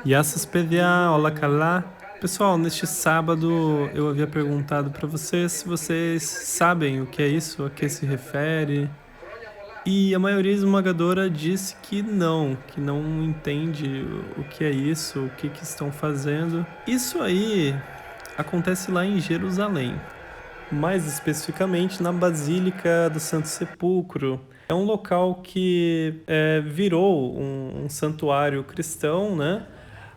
Gεια σας παιδιά, olá καλά. Pessoal, neste sábado eu havia perguntado para vocês se vocês sabem o que é isso, a que se refere. E a maioria esmagadora disse que não entende o que é isso, o que estão fazendo. Isso aí acontece lá em Jerusalém, mais especificamente na Basílica do Santo Sepulcro. É um local que virou um santuário cristão, né?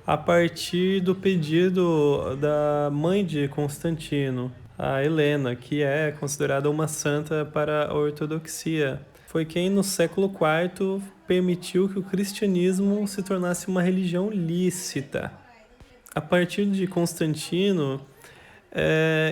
A partir do pedido da mãe de Constantino, a Helena, que é considerada uma santa para a ortodoxia. Foi quem no século IV permitiu que o cristianismo se tornasse uma religião lícita. A partir de Constantino,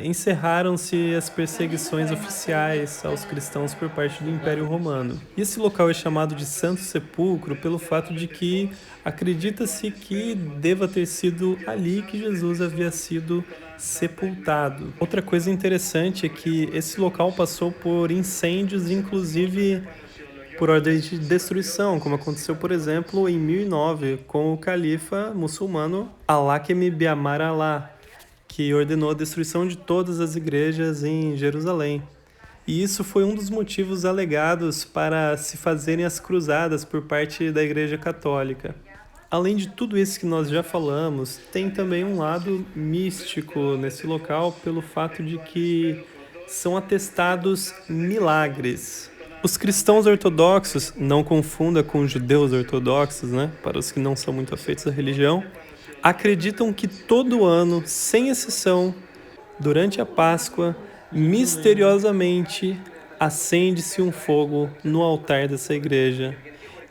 encerraram-se as perseguições oficiais aos cristãos por parte do Império Romano. E esse local é chamado de Santo Sepulcro pelo fato de que acredita-se que deva ter sido ali que Jesus havia sido sepultado. Outra coisa interessante é que esse local passou por incêndios, inclusive por ordem de destruição, como aconteceu, por exemplo, em 1009 com o califa muçulmano Al-Hakam Bi'amar Allah, que ordenou a destruição de todas as igrejas em Jerusalém. E isso foi um dos motivos alegados para se fazerem as cruzadas por parte da Igreja Católica. Além de tudo isso que nós já falamos, tem também um lado místico nesse local pelo fato de que são atestados milagres. Os cristãos ortodoxos, não confunda com os judeus ortodoxos, né? Para os que não são muito afeitos à religião, acreditam que todo ano, sem exceção, durante a Páscoa, misteriosamente acende-se um fogo no altar dessa igreja.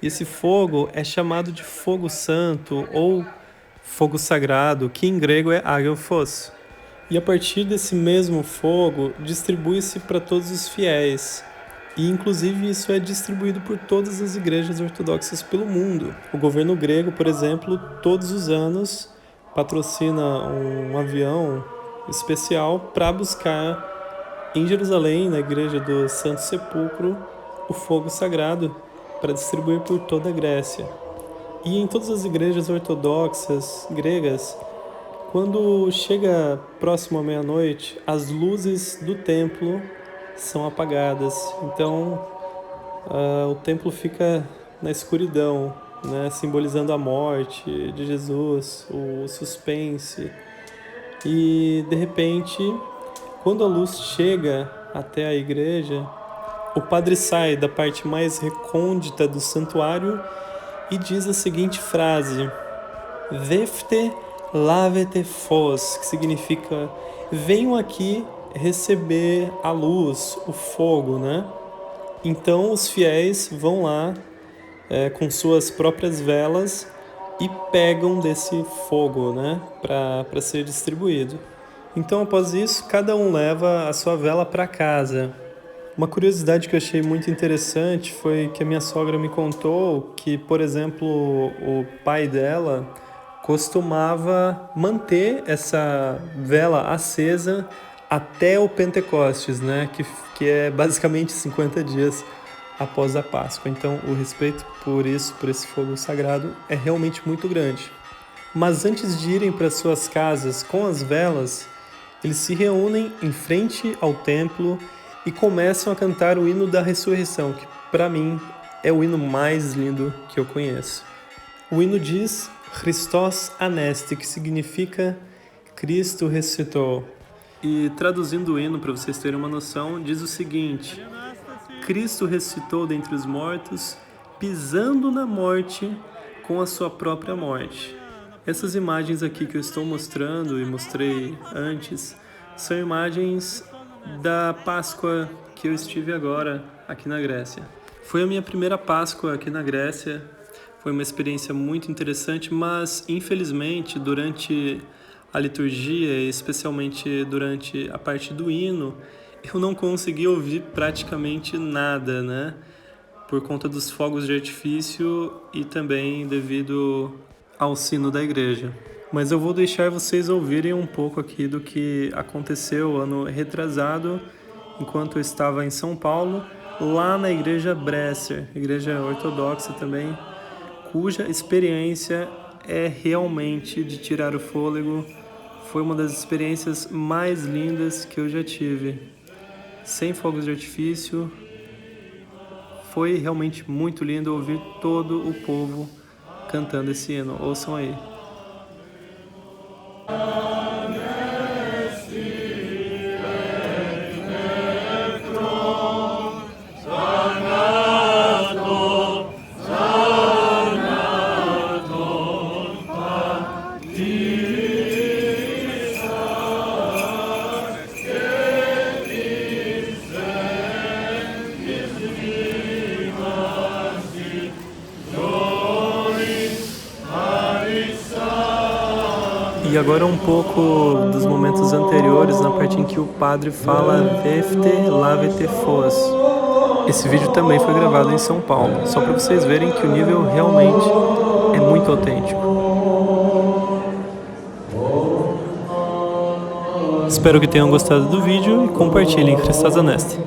E esse fogo é chamado de fogo santo ou fogo sagrado, que em grego é Agios. E a partir desse mesmo fogo, distribui-se para todos os fiéis. E inclusive isso é distribuído por todas as igrejas ortodoxas pelo mundo. O governo grego, por exemplo, todos os anos patrocina um avião especial para buscar em Jerusalém, na igreja do Santo Sepulcro, o fogo sagrado para distribuir por toda a Grécia. E em todas as igrejas ortodoxas gregas, quando chega próximo à meia-noite, as luzes do templo são apagadas. Então, o templo fica na escuridão, né, simbolizando a morte de Jesus, o suspense. E, de repente, quando a luz chega até a igreja, o padre sai da parte mais recôndita do santuário e diz a seguinte frase: Vefte lavete fos, que significa venham aqui receber a luz, o fogo, né? Então os fiéis vão lá com suas próprias velas e pegam desse fogo, né? Para ser distribuído. Então após isso, cada um leva a sua vela para casa. Uma curiosidade que eu achei muito interessante foi que a minha sogra me contou que, por exemplo, o pai dela costumava manter essa vela acesa até o Pentecostes, né? Que é basicamente 50 dias após a Páscoa. Então, o respeito por isso, por esse fogo sagrado, é realmente muito grande. Mas antes de irem para suas casas com as velas, eles se reúnem em frente ao templo e começam a cantar o hino da ressurreição, que para mim é o hino mais lindo que eu conheço. O hino diz Christos Anesti, que significa Cristo ressuscitou. E traduzindo o hino para vocês terem uma noção, diz o seguinte: Cristo ressuscitou dentre os mortos, pisando na morte com a sua própria morte. Essas imagens aqui que eu estou mostrando e mostrei antes são imagens da Páscoa que eu estive agora aqui na Grécia. Foi a minha primeira Páscoa aqui na Grécia, foi uma experiência muito interessante, mas infelizmente durante a liturgia, especialmente durante a parte do hino, eu não consegui ouvir praticamente nada, né? Por conta dos fogos de artifício e também devido ao sino da igreja. Mas eu vou deixar vocês ouvirem um pouco aqui do que aconteceu ano retrasado, enquanto eu estava em São Paulo, lá na igreja Bresser, igreja ortodoxa também, cuja experiência é realmente de tirar o fôlego. Foi uma das experiências mais lindas que eu já tive. Sem fogos de artifício. Foi realmente muito lindo ouvir todo o povo cantando esse hino. Ouçam aí. E agora um pouco dos momentos anteriores, na parte em que o padre fala Vefte lavete fos. Esse vídeo também foi gravado em São Paulo, só para vocês verem que o nível realmente é muito autêntico. Espero que tenham gostado do vídeo e compartilhem Christos Anesti.